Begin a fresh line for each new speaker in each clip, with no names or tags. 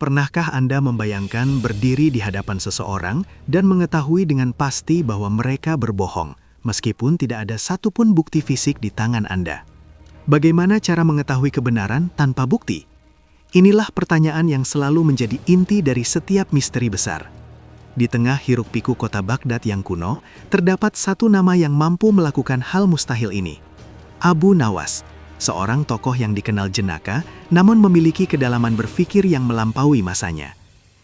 Pernahkah Anda membayangkan berdiri di hadapan seseorang dan mengetahui dengan pasti bahwa mereka berbohong, meskipun tidak ada satupun bukti fisik di tangan Anda? Bagaimana cara mengetahui kebenaran tanpa bukti? Inilah pertanyaan yang selalu menjadi inti dari setiap misteri besar. Di tengah hiruk-pikuk kota Baghdad yang kuno, terdapat satu nama yang mampu melakukan hal mustahil ini. Abu Nawas, seorang tokoh yang dikenal jenaka, namun memiliki kedalaman berpikir yang melampaui masanya.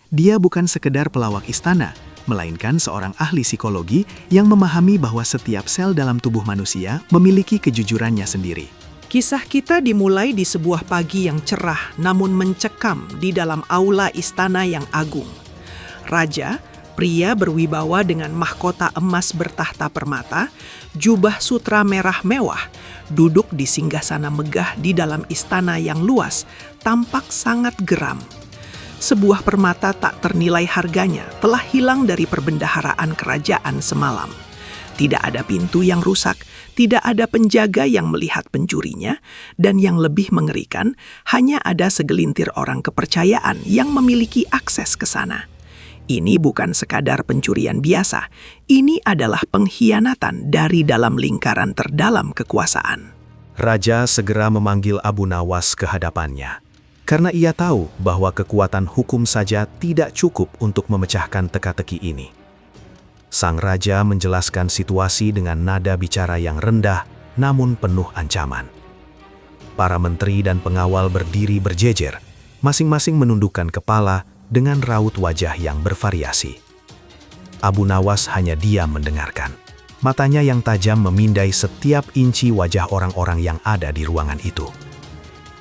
Dia bukan sekedar pelawak istana, melainkan seorang ahli psikologi yang memahami bahwa setiap sel dalam tubuh manusia memiliki kejujurannya sendiri.
Kisah kita dimulai di sebuah pagi yang cerah namun mencekam di dalam aula istana yang agung. Raja, pria berwibawa dengan mahkota emas bertahta permata, jubah sutra merah mewah, duduk di singgasana megah di dalam istana yang luas, tampak sangat geram. Sebuah permata tak ternilai harganya telah hilang dari perbendaharaan kerajaan semalam. Tidak ada pintu yang rusak, tidak ada penjaga yang melihat pencurinya, dan yang lebih mengerikan, hanya ada segelintir orang kepercayaan yang memiliki akses ke sana. Ini bukan sekadar pencurian biasa, ini adalah pengkhianatan dari dalam lingkaran terdalam kekuasaan.
Raja segera memanggil Abu Nawas ke hadapannya, karena ia tahu bahwa kekuatan hukum saja tidak cukup untuk memecahkan teka-teki ini. Sang raja menjelaskan situasi dengan nada bicara yang rendah, namun penuh ancaman. Para menteri dan pengawal berdiri berjejer, masing-masing menundukkan kepala dengan raut wajah yang bervariasi. Abu Nawas hanya diam mendengarkan. Matanya yang tajam memindai setiap inci wajah orang-orang yang ada di ruangan itu.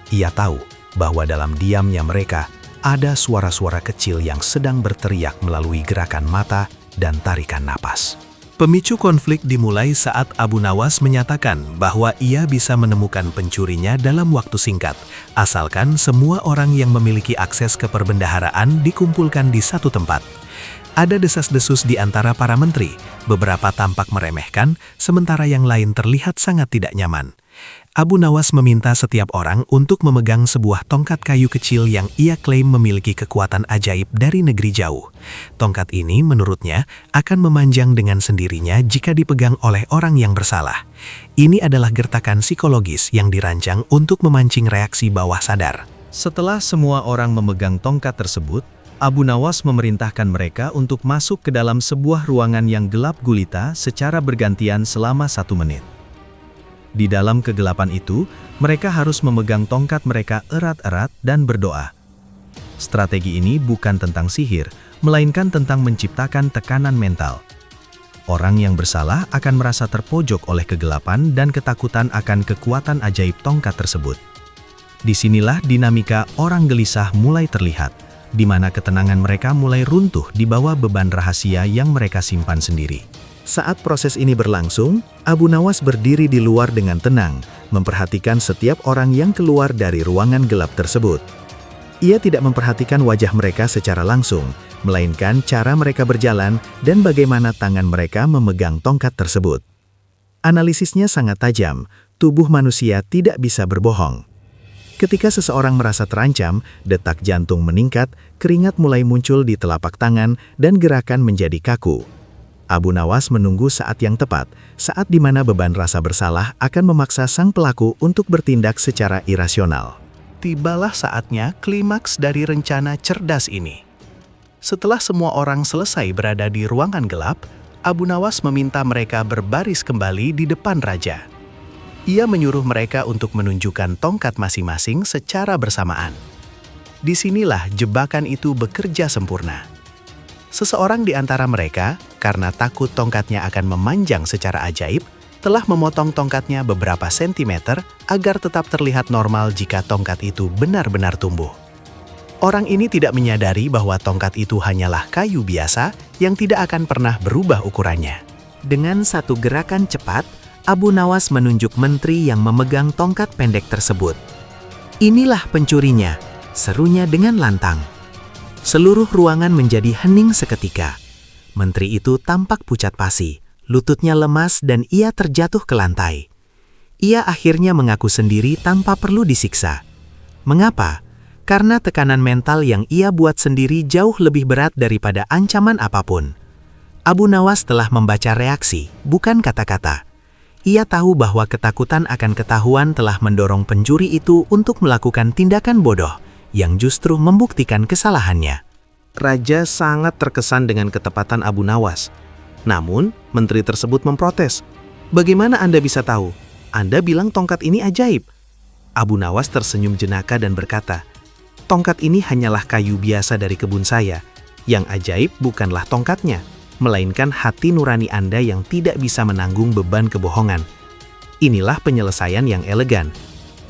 Ia tahu bahwa dalam diamnya mereka ada suara-suara kecil yang sedang berteriak melalui gerakan mata dan tarikan napas.
Pemicu konflik dimulai saat Abu Nawas menyatakan bahwa ia bisa menemukan pencurinya dalam waktu singkat, asalkan semua orang yang memiliki akses ke perbendaharaan dikumpulkan di satu tempat. Ada desas-desus di antara para menteri, beberapa tampak meremehkan, sementara yang lain terlihat sangat tidak nyaman. Abu Nawas meminta setiap orang untuk memegang sebuah tongkat kayu kecil yang ia klaim memiliki kekuatan ajaib dari negeri jauh. Tongkat ini menurutnya akan memanjang dengan sendirinya jika dipegang oleh orang yang bersalah. Ini adalah gertakan psikologis yang dirancang untuk memancing reaksi bawah sadar.
Setelah semua orang memegang tongkat tersebut, Abu Nawas memerintahkan mereka untuk masuk ke dalam sebuah ruangan yang gelap gulita secara bergantian selama 1 menit. Di dalam kegelapan itu, mereka harus memegang tongkat mereka erat-erat dan berdoa. Strategi ini bukan tentang sihir, melainkan tentang menciptakan tekanan mental. Orang yang bersalah akan merasa terpojok oleh kegelapan dan ketakutan akan kekuatan ajaib tongkat tersebut. Disinilah dinamika orang gelisah mulai terlihat, di mana ketenangan mereka mulai runtuh di bawah beban rahasia yang mereka simpan sendiri.
Saat proses ini berlangsung, Abu Nawas berdiri di luar dengan tenang, memperhatikan setiap orang yang keluar dari ruangan gelap tersebut. Ia tidak memperhatikan wajah mereka secara langsung, melainkan cara mereka berjalan dan bagaimana tangan mereka memegang tongkat tersebut. Analisisnya sangat tajam, tubuh manusia tidak bisa berbohong. Ketika seseorang merasa terancam, detak jantung meningkat, keringat mulai muncul di telapak tangan, dan gerakan menjadi kaku. Abu Nawas menunggu saat yang tepat, saat di mana beban rasa bersalah akan memaksa sang pelaku untuk bertindak secara irasional.
Tibalah saatnya klimaks dari rencana cerdas ini. Setelah semua orang selesai berada di ruangan gelap, Abu Nawas meminta mereka berbaris kembali di depan raja. Ia menyuruh mereka untuk menunjukkan tongkat masing-masing secara bersamaan. Disinilah jebakan itu bekerja sempurna. Seseorang di antara mereka, karena takut tongkatnya akan memanjang secara ajaib, telah memotong tongkatnya beberapa sentimeter agar tetap terlihat normal jika tongkat itu benar-benar tumbuh. Orang ini tidak menyadari bahwa tongkat itu hanyalah kayu biasa yang tidak akan pernah berubah ukurannya.
Dengan satu gerakan cepat, Abu Nawas menunjuk menteri yang memegang tongkat pendek tersebut. "Inilah pencurinya," serunya dengan lantang. Seluruh ruangan menjadi hening seketika. Menteri itu tampak pucat pasi, lututnya lemas dan ia terjatuh ke lantai. Ia akhirnya mengaku sendiri tanpa perlu disiksa. Mengapa?
karena tekanan mental yang ia buat sendiri jauh lebih berat daripada ancaman apapun. Abu Nawas telah membaca reaksi, bukan kata-kata. Ia tahu bahwa ketakutan akan ketahuan telah mendorong pencuri itu untuk melakukan tindakan bodoh yang justru membuktikan kesalahannya.
Raja sangat terkesan dengan ketepatan Abu Nawas. Namun, menteri tersebut memprotes. "Bagaimana Anda bisa tahu? Anda bilang tongkat ini ajaib." Abu Nawas tersenyum jenaka dan berkata, "Tongkat ini hanyalah kayu biasa dari kebun saya. Yang ajaib bukanlah tongkatnya, melainkan hati nurani Anda yang tidak bisa menanggung beban kebohongan. Inilah penyelesaian yang elegan.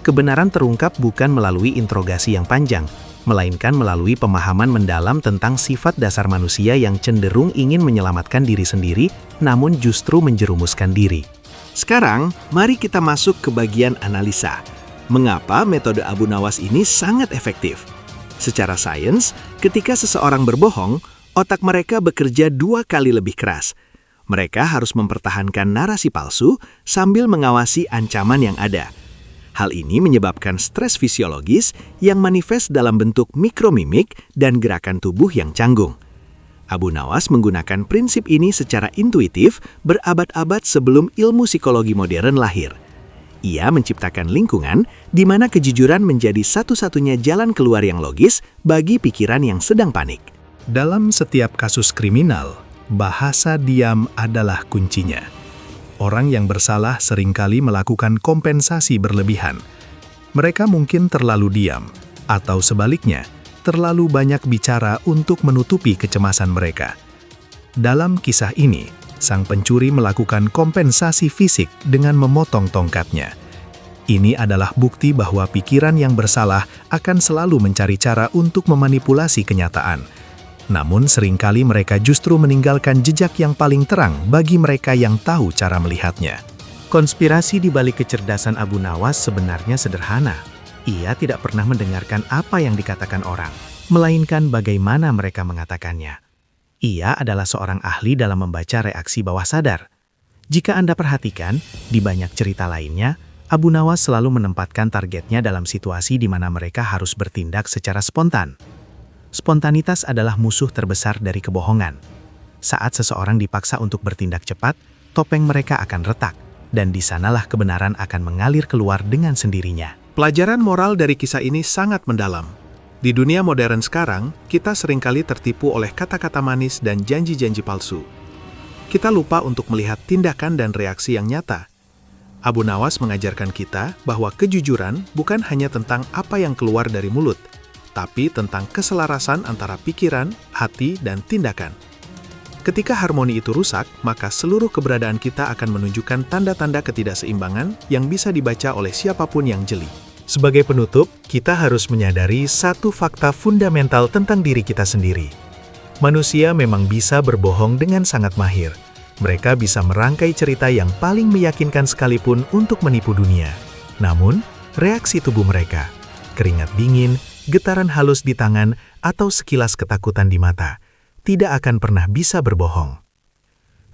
Kebenaran terungkap bukan melalui interogasi yang panjang, melainkan melalui pemahaman mendalam tentang sifat dasar manusia yang cenderung ingin menyelamatkan diri sendiri, namun justru menjerumuskan diri."
Sekarang, mari kita masuk ke bagian analisa. Mengapa metode Abu Nawas ini sangat efektif? Secara sains, ketika seseorang berbohong, otak mereka bekerja 2 kali lebih keras. Mereka harus mempertahankan narasi palsu sambil mengawasi ancaman yang ada. Hal ini menyebabkan stres fisiologis yang manifest dalam bentuk mikromimik dan gerakan tubuh yang canggung. Abu Nawas menggunakan prinsip ini secara intuitif berabad-abad sebelum ilmu psikologi modern lahir. Ia menciptakan lingkungan di mana kejujuran menjadi satu-satunya jalan keluar yang logis bagi pikiran yang sedang panik.
Dalam setiap kasus kriminal, bahasa diam adalah kuncinya. Orang yang bersalah seringkali melakukan kompensasi berlebihan. Mereka mungkin terlalu diam, atau sebaliknya, terlalu banyak bicara untuk menutupi kecemasan mereka. Dalam kisah ini, sang pencuri melakukan kompensasi fisik dengan memotong tongkatnya. Ini adalah bukti bahwa pikiran yang bersalah akan selalu mencari cara untuk memanipulasi kenyataan. Namun seringkali mereka justru meninggalkan jejak yang paling terang bagi mereka yang tahu cara melihatnya.
Konspirasi di balik kecerdasan Abu Nawas sebenarnya sederhana. Ia tidak pernah mendengarkan apa yang dikatakan orang, melainkan bagaimana mereka mengatakannya. Ia adalah seorang ahli dalam membaca reaksi bawah sadar. Jika Anda perhatikan, di banyak cerita lainnya, Abu Nawas selalu menempatkan targetnya dalam situasi di mana mereka harus bertindak secara spontan. Spontanitas adalah musuh terbesar dari kebohongan. Saat seseorang dipaksa untuk bertindak cepat, topeng mereka akan retak, dan di sanalah kebenaran akan mengalir keluar dengan sendirinya.
Pelajaran moral dari kisah ini sangat mendalam. Di dunia modern sekarang, kita seringkali tertipu oleh kata-kata manis dan janji-janji palsu. Kita lupa untuk melihat tindakan dan reaksi yang nyata. Abu Nawas mengajarkan kita bahwa kejujuran bukan hanya tentang apa yang keluar dari mulut, tapi tentang keselarasan antara pikiran, hati, dan tindakan. Ketika harmoni itu rusak, maka seluruh keberadaan kita akan menunjukkan tanda-tanda ketidakseimbangan yang bisa dibaca oleh siapapun yang jeli. Sebagai penutup, kita harus menyadari satu fakta fundamental tentang diri kita sendiri. Manusia memang bisa berbohong dengan sangat mahir. Mereka bisa merangkai cerita yang paling meyakinkan sekalipun untuk menipu dunia. Namun, reaksi tubuh mereka, keringat dingin, getaran halus di tangan, atau sekilas ketakutan di mata, tidak akan pernah bisa berbohong.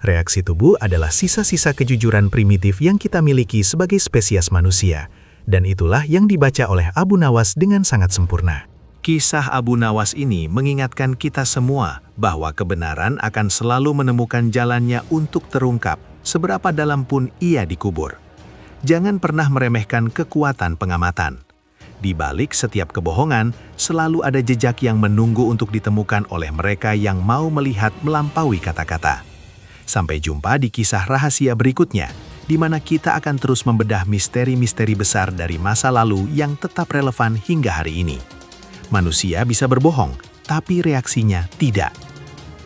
Reaksi tubuh adalah sisa-sisa kejujuran primitif yang kita miliki sebagai spesies manusia, dan itulah yang dibaca oleh Abu Nawas dengan sangat sempurna. Kisah Abu Nawas ini mengingatkan kita semua bahwa kebenaran akan selalu menemukan jalannya untuk terungkap, seberapa dalam pun ia dikubur. Jangan pernah meremehkan kekuatan pengamatan. Di balik setiap kebohongan, selalu ada jejak yang menunggu untuk ditemukan oleh mereka yang mau melihat melampaui kata-kata. Sampai jumpa di kisah rahasia berikutnya, di mana kita akan terus membedah misteri-misteri besar dari masa lalu yang tetap relevan hingga hari ini. Manusia bisa berbohong, tapi reaksinya tidak.